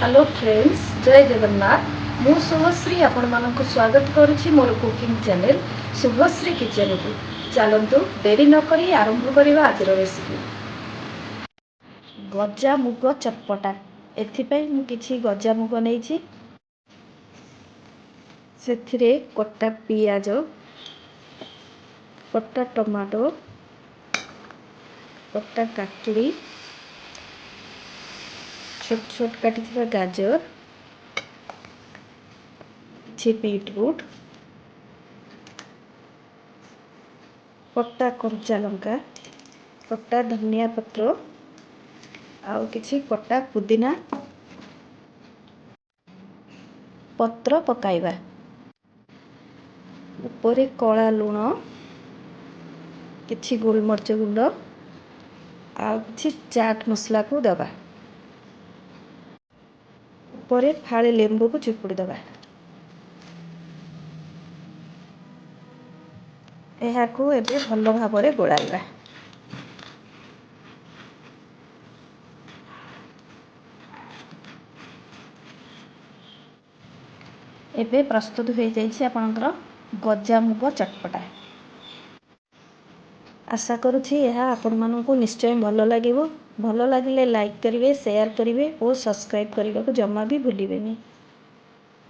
Hello friends, जय जगन्नाथ। मु शुभश्री आपण मानक स्वागत करुछि मोर कुकिंग चैनल शुभश्री किचन को। चलतु देरी न करी आरंभ करवा आज रेसिपी। गजा मुग चटपटा। एथिपाई मु किछि गजा मुग नेछि। सेथिरे कटा पियाज, कटा टमाटो, कटा काकुड़ी, छोट छोट काटी गाजर, କିଛି बीटरूट, कटा कंचा लंका, कटा धनिया पत्र, आउ किछि कटा पुदीना पत्र पकाइबा। ऊपर कला लुण, किछि गोलमर्च गुंड, आउ किछि चाट मसला को दबा। ऊपर फाळे लेंबू को चिपुड़ी दबा। एहाकू एबे भल भाबरे गोळाइबा। एबे प्रस्तुत हो जाइछि आपनकर गजा मुग चटपटा। आशा करुछि यह आपण मानकू निश्चय भल लागिबो। भल लागिले लाइक करिवे, शेयर करिवे और सब्सक्राइब करने को जमा भी भूलिबेनी।